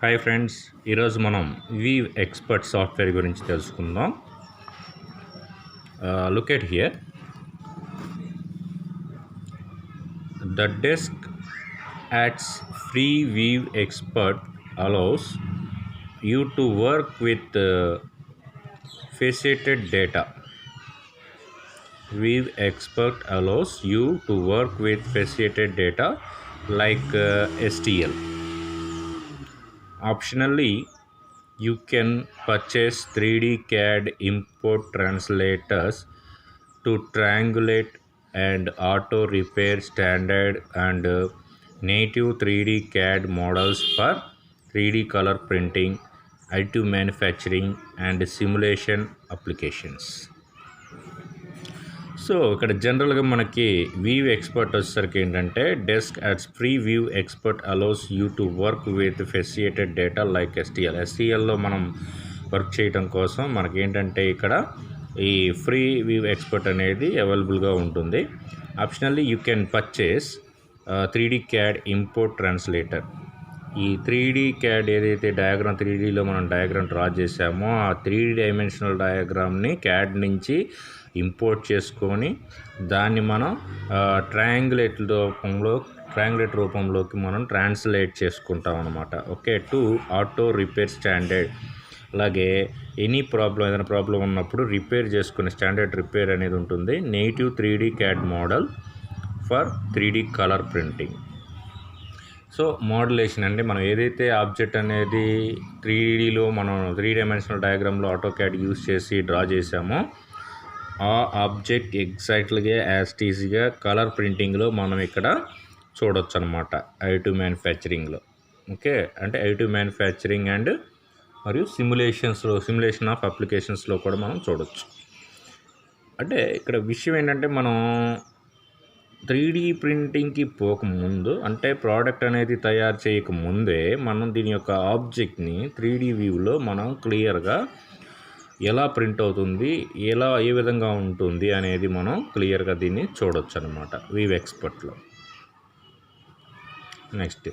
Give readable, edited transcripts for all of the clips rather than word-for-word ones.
Hi friends, ఈరోజు మనం weave expert software గురించి తెలుసుకుందాం. Look at here. The DeskArtes free view expert allows you to work with faceted data. Weave Expert allows you to work with faceted data like STL. Optionally, you can purchase 3D CAD import translators to triangulate and auto repair standard and native 3D CAD models for 3D color printing, additive manufacturing and simulation applications. So ఇక్కడ జనరల్గా మనకి view expert వచ్చేసరికి ఏంటంటే DeskArtes free view expert allows you to work with faceted data like ఎస్టీఎల్లో మనం work చేయడం కోసం మనకి ఏంటంటే ఇక్కడ ఈ ఫ్రీ వీవ్ ఎక్స్పర్ట్ అనేది అవైలబుల్గా ఉంటుంది. Optionally you can purchase 3D CAD import translator. ఈ 3D CAD ఏదైతే డయాగ్రామ్ 3Dలో మనం డయాగ్రామ్ డ్రా చేసామో ఆ 3D డైమెన్షనల్ డయాగ్రామ్ని CAD నుంచి ఇంపోర్ట్ చేసుకొని దాన్ని మనం ట్రయాంగులేట్ రూపంలోకి మనం ట్రాన్స్లేట్ చేసుకుంటాం అన్నమాట. Okay, to auto repair standard. అలాగే ఏదైనా ప్రాబ్లం ఉన్నప్పుడు రిపేర్ చేసుకునే స్టాండర్డ్ రిపేర్ అనేది ఉంటుంది. Native 3D CAD model for 3D colour printing. So మోడలేషన్ అంటే మనం ఏదైతే ఆబ్జెక్ట్ అనేది 3Dలో మనం 3 డైమెన్షనల్ డయాగ్రామ్లో ఆటో క్యాడ్ యూస్ చేసి డ్రా చేసామో ఆ ఆబ్జెక్ట్ ఎగ్జాక్ట్లీగా యాస్టీస్గా కలర్ ప్రింటింగ్లో మనం ఇక్కడ చూడొచ్చు అనమాట. అడిటివ్ మ్యానుఫ్యాక్చరింగ్లో. ఓకే, అంటే అడిటివ్ మ్యానుఫ్యాక్చరింగ్ అండ్ మరియు సిమ్యులేషన్ ఆఫ్ అప్లికేషన్స్లో కూడా మనం చూడొచ్చు. అంటే ఇక్కడ విషయం ఏంటంటే మనం 3D ప్రింటింగ్కి పోకముందు, అంటే ప్రోడక్ట్ అనేది తయారు చేయకముందే మనం దీని యొక్క ఆబ్జెక్ట్ని 3D వ్యూలో మనం క్లియర్గా ఎలా ప్రింట్ అవుతుంది, ఏ విధంగా ఉంటుంది అనేది మనం క్లియర్గా దీన్ని చూడొచ్చు అనమాట వీవ్ ఎక్స్పర్ట్లో. Next,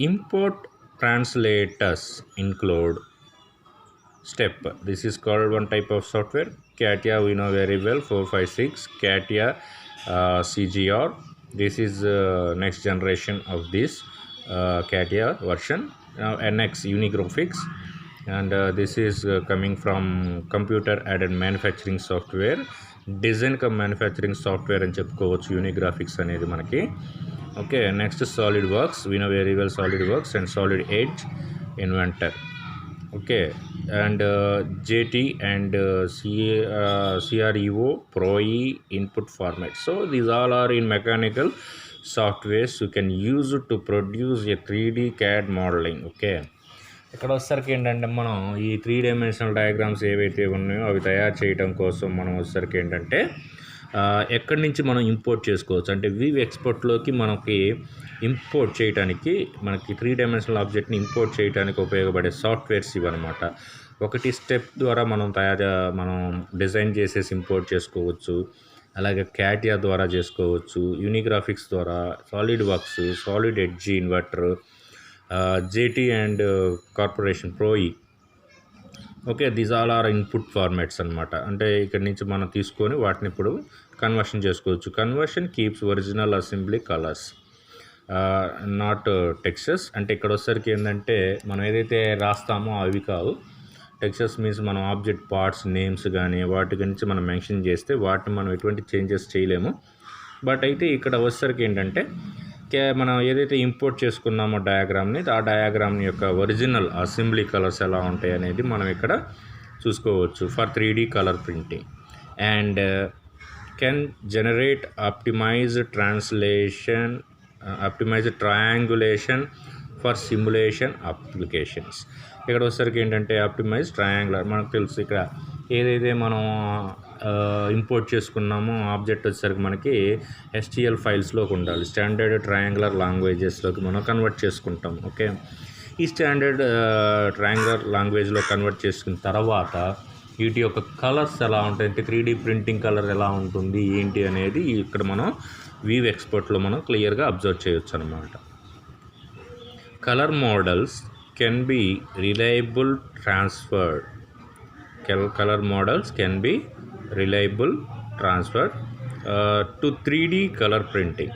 import translators include step. This is called one type of software. CATIA we know very well, 456 CATIA CGR. This is next generation of this CATIA version. Now NX Unigraphics, and this is coming from computer aided manufacturing software. Design cum manufacturing software అని చెప్పుకోవచ్చు యూనిగ్రాఫిక్స్ అనేది మనకి. Okay, next solid works. we know very well solid works and solid edge inventor. Okay, and JT and CREO ProE input format. So these all are in mechanical softwares you can use to produce a 3D CAD modeling. Okay, ఇక్కడ వచ్చేసరికి ఏంటంటే మనం ఈ 3 dimensional diagrams ఏవైతే ఉన్నాయో అవి తయారు చేయడం కోసం మనం వచ్చేసరికి ఏంటంటే ఎక్కడి నుంచి మనం ఇంపోర్ట్ చేసుకోవచ్చు అంటే వీవ్ ఎక్స్పర్ట్లోకి మనకి ఇంపోర్ట్ చేయడానికి, మనకి 3 డైమెన్షనల్ ఆబ్జెక్ట్ని ఇంపోర్ట్ చేయడానికి ఉపయోగపడే సాఫ్ట్వేర్స్ ఇవన్నమాట. ఒకటి స్టెప్ ద్వారా మనం డిజైన్ చేసేసి ఇంపోర్ట్ చేసుకోవచ్చు. అలాగే క్యాటియా ద్వారా చేసుకోవచ్చు, యూనిగ్రాఫిక్స్ ద్వారా, SolidWorks, Solid Edge Inventor, JT and corporation Pro E. Okay, these all are input formats అనమాట. అంటే ఇక్కడ నుంచి మనం తీసుకొని వాటిని ఇప్పుడు కన్వర్షన్ చేసుకోవచ్చు. Conversion keeps original assembly colours not textures. అంటే ఇక్కడ వచ్చేసరికి ఏంటంటే మనం ఏదైతే రాస్తామో అవి కావు. టెక్స్చర్స్ మీన్స్ మనం ఆబ్జెక్ట్ పార్ట్స్ నేమ్స్ కానీ వాటి గురించి మనం మెన్షన్ చేస్తే వాటిని మనం ఎటువంటి చేంజెస్ చేయలేము. బట్ అయితే ఇక్కడ వచ్చేసరికి ఏంటంటే మనం ఏదైతే ఇంపోర్ట్ చేసుకున్నామో డయాగ్రామ్ని, ఆ డయాగ్రామ్ యొక్క ఒరిజినల్ అసెంబ్లీ కలర్స్ ఎలా ఉంటాయి అనేది మనం ఇక్కడ చూసుకోవచ్చు for 3D colour printing. And can generate optimised triangulation for simulation applications. ఇక్కడ వచ్చేసరికి ఏంటంటే ఆప్టిమైజ్ ట్రయాంగులర్, మనకు తెలుసు ఇక్కడ ఏదైతే మనం ఇంపోర్ట్ చేసుకున్నామో ఆబ్జెక్ట్ వచ్చేసరికి మనకి STL ఫైల్స్లోకి ఉండాలి. స్టాండర్డ్ ట్రయాంగులర్ లాంగ్వేజెస్లోకి మనం కన్వర్ట్ చేసుకుంటాం. ఓకే, ఈ స్టాండర్డ్ ట్రయాంగులర్ లాంగ్వేజ్లో కన్వర్ట్ చేసుకున్న తర్వాత వీటి యొక్క కలర్స్ ఎలా ఉంటాయి అంటే 3D ప్రింటింగ్ కలర్ ఎలా ఉంటుంది ఏంటి అనేది ఇక్కడ మనం వీవ్ ఎక్స్పర్ట్లో మనం క్లియర్గా అబ్జర్వ్ చేయొచ్చు అనమాట. Colour models can be reliable transferred. Color models can be reliable transferred to 3D color printing.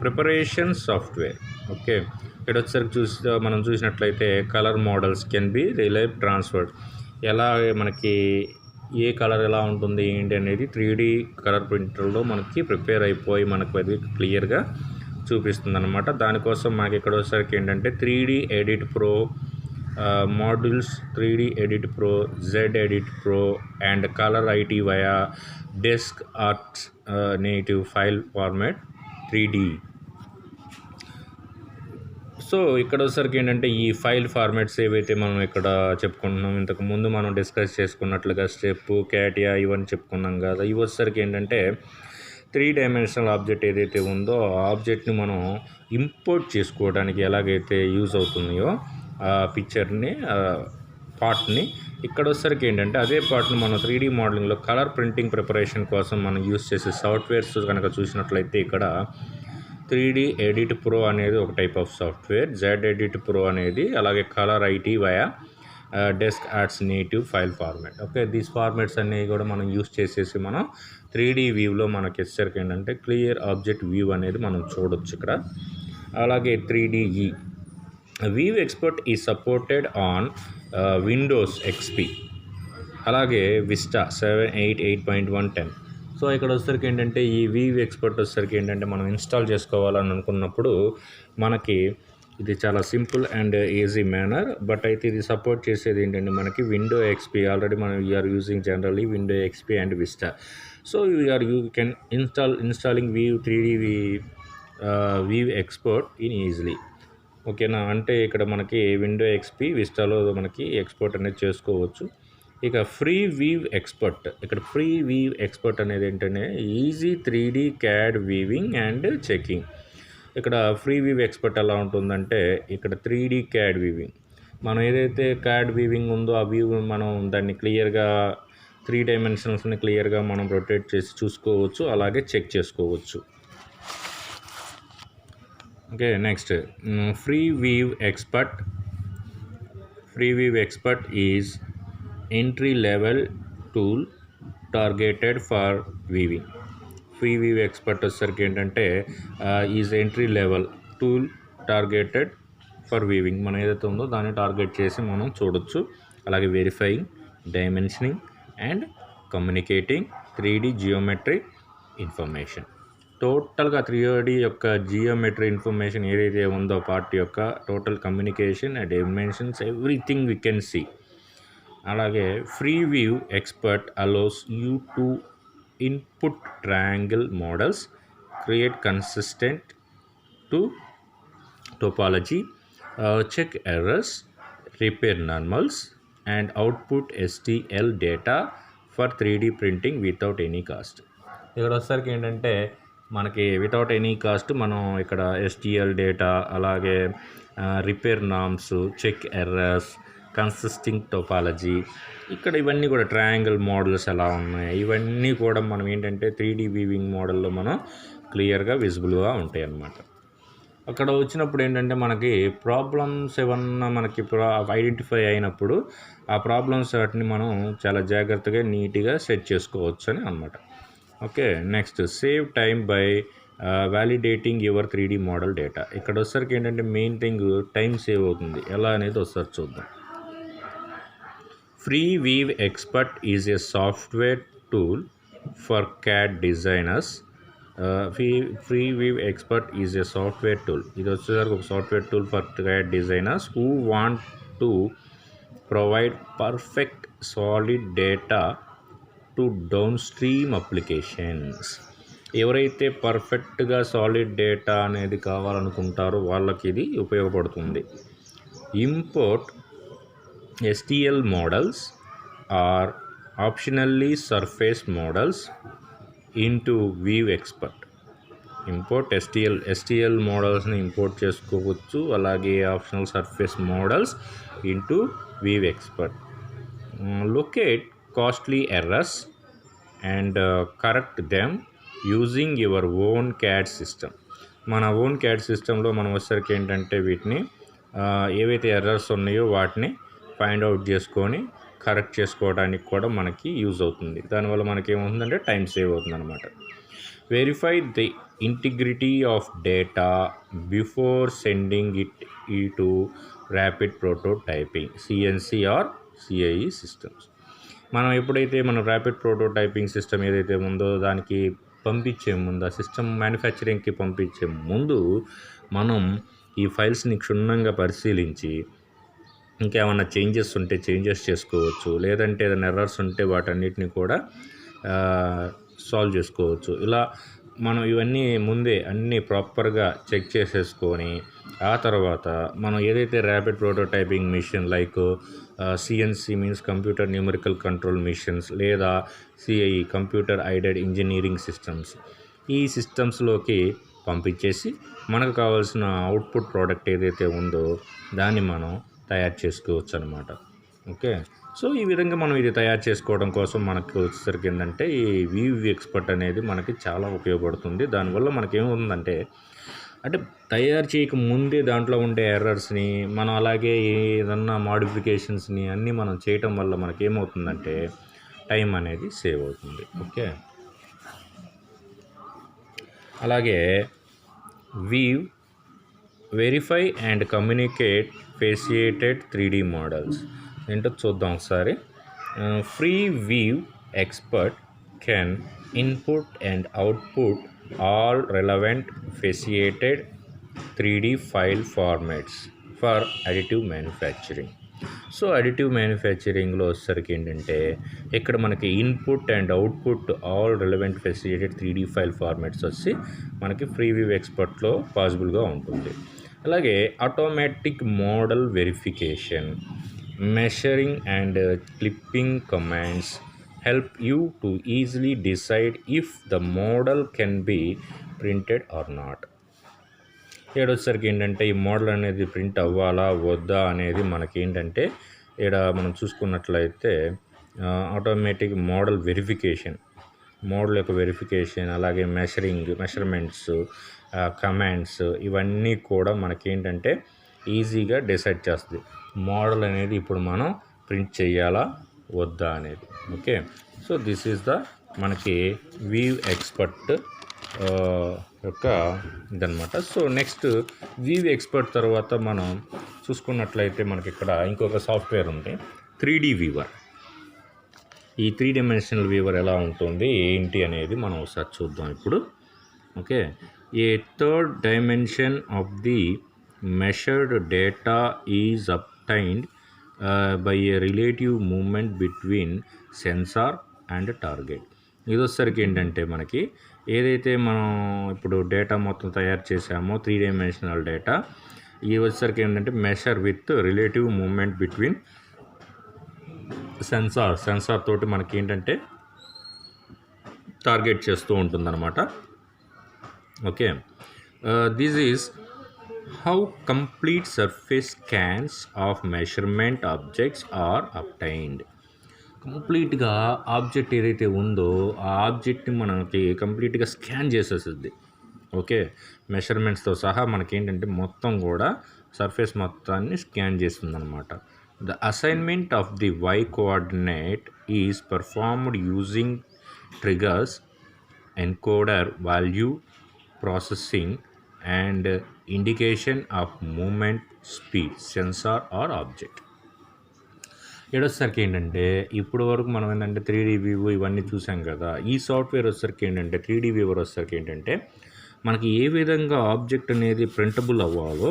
Preparation software. Okay, ఇక్కడ వచ్చేసరికి మనం చూసినట్లయితే colour models can be reliable transferred. ఎలా మనకి ఏ కలర్ ఎలా ఉంటుంది ఏంటి అనేది 3D కలర్ ప్రింటర్లో మనకి ప్రిపేర్ అయిపోయి మనకు అది క్లియర్గా చూపిస్తుంది అనమాట. దానికోసం మనకి ఇక్కడ వచ్చేసరికి ఏంటంటే 3D edit pro modules, 3D Edit Pro, Z Edit Pro and Color IT via DeskArt native file format 3D. So ఇక్కడ వచ్చేసరికి ఏంటంటే ఈ ఫైల్ ఫార్మాట్స్ ఏవైతే మనం ఇక్కడ చెప్పుకుంటున్నాం, ఇంతకు ముందు మనం డిస్కస్ చేసుకున్నట్లుగా స్టెప్, క్యాటియా ఇవన్నీ చెప్పుకున్నాం కదా. ఇవి వచ్చేసరికి ఏంటంటే 3 డైమెన్షనల్ ఆబ్జెక్ట్ ఏదైతే ఉందో ఆ ఆబ్జెక్ట్ని మనం ఇంపోర్ట్ చేసుకోవడానికి ఎలాగైతే యూజ్ అవుతున్నాయో ఆ పిక్చర్ని పార్ట్ని, ఇక్కడ వచ్చేసరికి ఏంటంటే అదే పార్ట్ని మనం 3D మోడలింగ్లో కలర్ ప్రింటింగ్ ప్రిపరేషన్ కోసం మనం యూజ్ చేసే సాఫ్ట్వేర్స్ కనుక చూసినట్లయితే ఇక్కడ 3D ఎడిట్ ప్రో అనేది ఒక type of software, Z edit pro అనేది, అలాగే colour IT via DeskArt's native file format. Okay, these formats అనేవి కూడా మనం యూజ్ చేసేసి మనం 3D వ్యూలో మనకి వచ్చేసరికి ఏంటంటే క్లియర్ ఆబ్జెక్ట్ వ్యూ అనేది మనం చూడొచ్చు ఇక్కడ. అలాగే 3DE View Expert is supported on Windows XP, అలాగే Vista 7, 8, 8.1, 10. సో ఇక్కడ వచ్చేసరికి ఏంటంటే ఈ View Expert వచ్చేసరికి ఏంటంటే మనం ఇన్స్టాల్ చేసుకోవాలని అనుకున్నప్పుడు మనకి ఇది చాలా simple and easy manner. But అయితే ఇది సపోర్ట్ చేసేది ఏంటంటే మనకి విండో ఎక్స్పీ. ఆల్రెడీ మనం you are using generally window XP and Vista. So you can installing View 3D View Expert in easily. ఓకేనా, అంటే ఇక్కడ మనకి విండో ఎక్స్పీ, విస్టాలో మనకి ఎక్స్పోర్ట్ అనేది చేసుకోవచ్చు. ఇక ఫ్రీ వీవ్ ఎక్స్పర్ట్, ఇక్కడ ఫ్రీ వీవ్ ఎక్స్పర్ట్ అనేది ఏంటంటే easy 3D CAD weaving and checking. ఇక్కడ ఫ్రీ వీవ్ ఎక్స్పర్ట్ ఎలా ఉంటుందంటే ఇక్కడ 3D CAD వీవింగ్, మనం ఏదైతే CAD వీవింగ్ ఉందో ఆ వ్యూ మనం దాన్ని క్లియర్గా 3 డైమెన్షన్స్ని క్లియర్గా మనం రొటేట్ చేసి చూసుకోవచ్చు, అలాగే చెక్ చేసుకోవచ్చు. Okay, next free weave expert. Free weave expert is entry level tool targeted for weaving. Free weave expert వచ్చేసరికి ఏంటంటే is entry level tool targeted for viewing. మనం ఏదైతే ఉందో దాన్ని టార్గెట్ చేసి మనం చూడొచ్చు. అలాగే verifying, dimensioning and communicating 3D geometric information. టోటల్గా 3D యొక్క జియోమెట్రీ ఇన్ఫర్మేషన్ ఏదైతే ఉందో పార్ట్ యొక్క total communication and dimensions everything we can see. అలాగే free view expert allows you to input triangle models, create consistent to topology, check errors, repair normals and output STL data for 3D printing without any cost. ఇక్కడ వచ్చేసరికి ఏంటంటే మనకి without any cost మనం ఇక్కడ STL data, అలాగే repair norms, check errors, consisting topology, ఇక్కడ ఇవన్నీ కూడా ట్రయాంగిల్ మోడల్స్ ఎలా ఉన్నాయి ఇవన్నీ కూడా మనం ఏంటంటే 3D వీవింగ్ మోడల్లో మనం క్లియర్గా విజిబుల్గా ఉంటాయి అన్నమాట. అక్కడ వచ్చినప్పుడు ఏంటంటే మనకి ప్రాబ్లమ్స్ ఏమన్నా మనకి ఐడెంటిఫై అయినప్పుడు ఆ ప్రాబ్లమ్స్ వాటిని మనం చాలా జాగ్రత్తగా నీట్గా సెట్ చేసుకోవచ్చు అని అన్నమాట. Okay, next save time by validating your 3D model data. ఇక్కడ వచ్చేసరికి ఏంటంటే మెయిన్ థింగ్ టైం సేవ్ అవుతుంది. ఎలా అనేది ఒకసారి చూద్దాం. Free view expert is a software tool for CAD designers. Free view expert is a software tool. ఇది వచ్చేసరికి ఒక software tool for CAD designers who want to provide perfect solid data to downstream applications. ఎవరైతే పర్ఫెక్ట్గా solid data అనేది కావాలనుకుంటారో వాళ్ళకి ఇది ఉపయోగపడుతుంది. Import STL models or optionally surface models into view expert. Import STL మోడల్స్ని ఇంపోర్ట్ చేసుకోవచ్చు, అలాగే optional surface models into view expert. Locate costly errors and correct them using your own CAD system. మన own CAD సిస్టంలో మనం వచ్చేసరికి ఏంటంటే వీటిని ఏవైతే ఎర్రర్స్ ఉన్నాయో వాటిని ఫైండ్ అవుట్ చేసుకొని కరెక్ట్ చేసుకోవడానికి కూడా మనకి యూజ్ అవుతుంది. దానివల్ల మనకి ఏమవుతుందంటే టైం సేవ్ అవుతుంది అనమాట. Verify the integrity of data before sending it to rapid prototyping CNC or CIE systems. మనం ఎప్పుడైతే మనం ర్యాపిడ్ ప్రోటోటైపింగ్ సిస్టమ్ ఏదైతే ఉందో దానికి పంపించే ముందు, ఆ సిస్టమ్ మ్యానుఫ్యాక్చరింగ్కి పంపించే ముందు మనం ఈ ఫైల్స్ని క్షుణ్ణంగా పరిశీలించి ఇంకేమన్నా చేంజెస్ ఉంటే చేంజెస్ చేసుకోవచ్చు, లేదంటే ఏదైనా ఎర్రర్స్ ఉంటే వాటన్నిటిని కూడా సాల్వ్ చేసుకోవచ్చు. ఇలా మనం ఇవన్నీ ముందే అన్నీ ప్రాపర్గా చెక్ చేసేసుకొని ఆ తర్వాత మనం ఏదైతే rapid prototyping machine like CNC means computer numerical control machines లేదా CIE computer aided engineering systems, ఈ సిస్టమ్స్లోకి పంపించేసి మనకు కావాల్సిన అవుట్పుట్ ప్రోడక్ట్ ఏదైతే ఉందో దాన్ని మనం తయారు చేసుకోవచ్చు అనమాట. ఓకే, సో ఈ విధంగా మనం ఇది తయారు చేసుకోవడం కోసం మనకు వచ్చేసరికి ఏంటంటే ఈ వీవ్ ఎక్స్పర్ట్ అనేది మనకి చాలా ఉపయోగపడుతుంది. దానివల్ల మనకేమవుతుందంటే అంటే తయారు చేయక ముందే దాంట్లో ఉండే ఎర్రర్స్ని మనం అలాగే ఏదన్నా మాడిఫికేషన్స్ని అన్నీ మనం చేయటం వల్ల మనకేమవుతుందంటే టైం అనేది సేవ్ అవుతుంది. ఓకే, అలాగే view verify and communicate faceted 3D models ఏంటో చూద్దాం ఒకసారి. Free view expert can input and output all relevant faceted 3D file formats for additive manufacturing. So additive మ్యానుఫ్యాక్చరింగ్లో వచ్చేసరికి ఏంటంటే ఇక్కడ మనకి input and output all relevant facilitated 3D file formats వచ్చి మనకి ఫ్రీ వీవ్ ఎక్స్పర్ట్లో పాసిబుల్గా ఉంటుంది. అలాగే automatic model verification, measuring and clipping commands help you to easily decide if the model can be printed or not. ఏడొచ్చేసరికి ఏంటంటే ఈ model అనేది print అవ్వాలా వద్దా అనేది మనకి ఏంటంటే ఇక్కడ మనం చూసుకున్నట్లయితే ఆటోమేటిక్ మోడల్ వెరిఫికేషన్, మోడల్ యొక్క వెరిఫికేషన్, అలాగే మెషర్మెంట్స్, కమాండ్స్ ఇవన్నీ కూడా మనకేంటంటే ఈజీగా డిసైడ్ చేస్తుంది మోడల్ అనేది ఇప్పుడు మనం ప్రింట్ చేయాలా వద్దా అనేది. Okay, so this is the మనకి వీవ్ ఎక్స్పర్ట్ యొక్క ఇదనమాట. సో నెక్స్ట్ వీవ్ ఎక్స్పర్ట్ తర్వాత మనం చూసుకున్నట్లయితే మనకి ఇక్కడ ఇంకొక సాఫ్ట్వేర్ ఉంది 3D వీవర్. ఈ 3 డైమెన్షనల్ వీవర్ ఎలా ఉంటుంది ఏంటి అనేది మనం ఒకసారి చూద్దాం ఇప్పుడు. Okay, A third dimension of the measured data is obtained by A relative movement between censor and target. ఇది వచ్చేసరికి ఏంటంటే మనకి ఏదైతే మనం ఇప్పుడు డేటా మొత్తం తయారు చేసామో 3 డైమెన్షనల్ డేటా, ఇది వచ్చేసరికి ఏంటంటే measure with relative movement between sensor తోటి మనకి ఏంటంటే టార్గెట్ చేస్తూ ఉంటుందన్నమాట. Okay, this is how complete surface scans of measurement objects are obtained. కంప్లీట్గా ఆబ్జెక్ట్ ఏదైతే ఉందో ఆ ఆబ్జెక్ట్ని మనకి కంప్లీట్గా స్కాన్ చేసేస్తుంది. ఓకే, మెషర్మెంట్స్తో సహా మనకేంటంటే మొత్తం కూడా సర్ఫేస్ మొత్తాన్ని స్కాన్ చేస్తుంది అనమాట. The assignment of the y coordinate is performed using triggers, encoder, value processing and indication of movement, speed, sensor or object. ఏడొసరికి ఏంటంటే ఇప్పుడు వరకు మనం ఏంటంటే 3D వ్యూ ఇవన్నీ చూసాం కదా. ఈ సాఫ్ట్వేర్ వచ్చేసరికి ఏంటంటే 3D వ్యూవర్ వచ్చేసరికి ఏంటంటే మనకి ఏ విధంగా ఆబ్జెక్ట్ అనేది ప్రింటబుల్ అవ్వాలో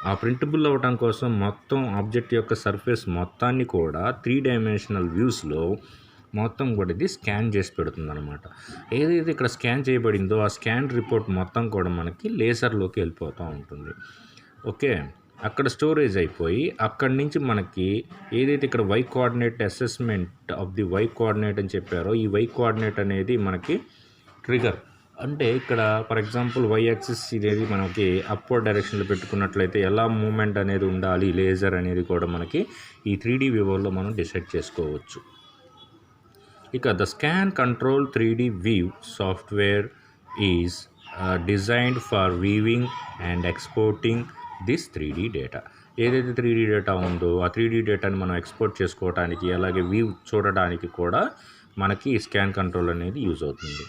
ఆ ప్రింటబుల్ అవ్వడం కోసం మొత్తం ఆబ్జెక్ట్ యొక్క సర్ఫేస్ మొత్తాన్ని కూడా 3 డైమెన్షనల్ వ్యూస్లో మొత్తం కూడా ఇది స్కాన్ చేసి పెడుతుంది అనమాట. ఏదైతే ఇక్కడ స్కాన్ చేయబడిందో ఆ స్కాన్ రిపోర్ట్ మొత్తం కూడా మనకి లేజర్లోకి వెళ్ళిపోతూ ఉంటుంది. ఓకే, అక్కడ స్టోరేజ్ అయిపోయి అక్కడి నుంచి మనకి ఏదైతే ఇక్కడ y coordinate assessment of the y coordinate అని చెప్పారో ఈ వై కోఆర్డినేట్ అనేది మనకి ట్రిగర్. అంటే ఇక్కడ ఫర్ ఎగ్జాంపుల్ వై యాక్సిస్ అనేది మనకి అప్వర్డ్ డైరెక్షన్లో పెట్టుకున్నట్లయితే ఎలా మూమెంట్ అనేది ఉండాలి లేజర్ అనేది కూడా మనకి ఈ 3D వ్యూవర్లో మనం డిసైడ్ చేసుకోవచ్చు. ఇక the scan control 3D view software is designed for viewing and exporting this 3D data. ఏదైతే 3D డేటా ఉందో ఆ 3D డేటాని మనం ఎక్స్పోర్ట్ చేసుకోవడానికి అలాగే వ్యూ చూడడానికి కూడా మనకి స్కాన్ కంట్రోల్ అనేది యూజ్ అవుతుంది.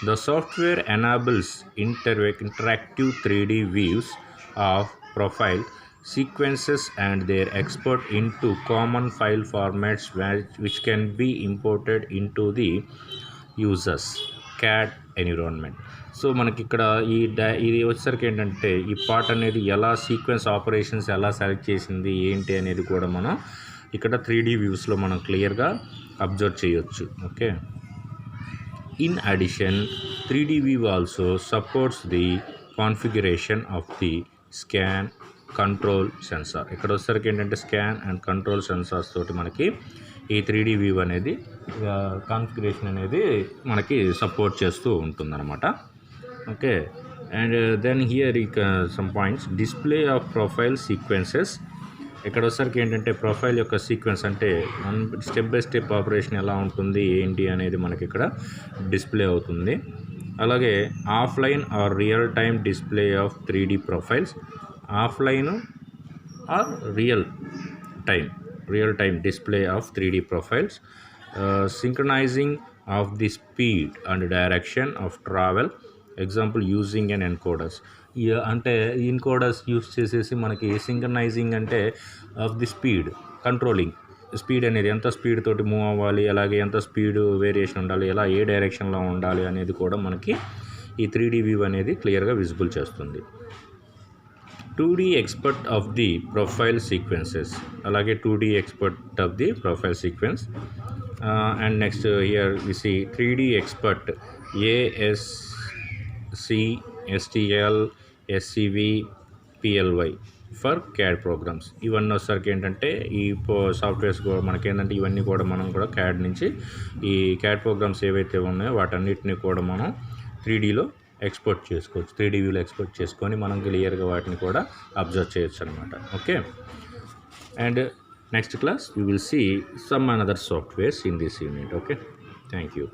The software enables interactive 3D views of profile sequences and their export into common file formats which can be imported into the user's CAD environment. So మనకి ఇక్కడ ఇది వచ్చేసరికి ఏంటంటే ఈ పార్ట్ అనేది ఎలా సీక్వెన్స్ ఆపరేషన్స్ ఎలా సెలెక్ట్ చేసింది ఏంటి అనేది కూడా మనం ఇక్కడ 3D వ్యూస్లో మనం క్లియర్గా అబ్జర్వ్ చేయొచ్చు. Okay, in addition 3D view also supports the configuration of the scan control sensor. ఇక్కడ వచ్చేసరికి ఏంటంటే స్కాన్ అండ్ కంట్రోల్ సెన్సార్స్ తోటి మనకి ఈ 3D వ్యూ అనేది కాన్ఫిగరేషన్ అనేది మనకి సపోర్ట్ చేస్తూ ఉంటుందన్నమాట. Okay, and then here some points display of profile sequences. ఇక్కడ వచ్చేసరికి ఏంటంటే ప్రొఫైల్ యొక్క సీక్వెన్స్ అంటే స్టెప్ బై స్టెప్ ఆపరేషన్ ఎలా ఉంటుంది ఏంటి అనేది మనకి ఇక్కడ డిస్ప్లే అవుతుంది. అలాగే offline or real time display of 3D profiles. Offline or real time display of 3D profiles. Synchronising of the speed and direction of travel. Example using and encoders. అంటే encoders use చేసేసి మనకి synchronising అంటే of the speed, controlling speed అనేది ఎంత speed తోటి move అవ్వాలి, అలాగే ఎంత స్పీడ్ వేరియేషన్ ఉండాలి, ఎలా ఏ డైరెక్షన్లో ఉండాలి అనేది కూడా మనకి ఈ 3D వ్యూ అనేది క్లియర్గా విజిబుల్ చేస్తుంది. 2D expert of the profile sequences. అలాగే 2D expert of the profile sequence. And next here we see 3D expert ASCSTL SCV PLY for CAD programs. ఇవన్నీ వచ్చేసరికి ఏంటంటే ఈ సాఫ్ట్వేర్స్ కూడా మనకేంటంటే ఇవన్నీ కూడా మనం కూడా CAD నుంచి ఈ CAD ప్రోగ్రామ్స్ ఏవైతే ఉన్నాయో వాటన్నిటిని కూడా మనం 3Dలో ఎక్స్పోర్ట్ చేసుకోవచ్చు. 3D వ్యూలో ఎక్స్పోర్ట్ చేసుకొని మనం క్లియర్గా వాటిని కూడా అబ్జర్వ్ చేయొచ్చు అనమాట. Okay, and next class we will see some another softwares in this unit. Okay, thank you.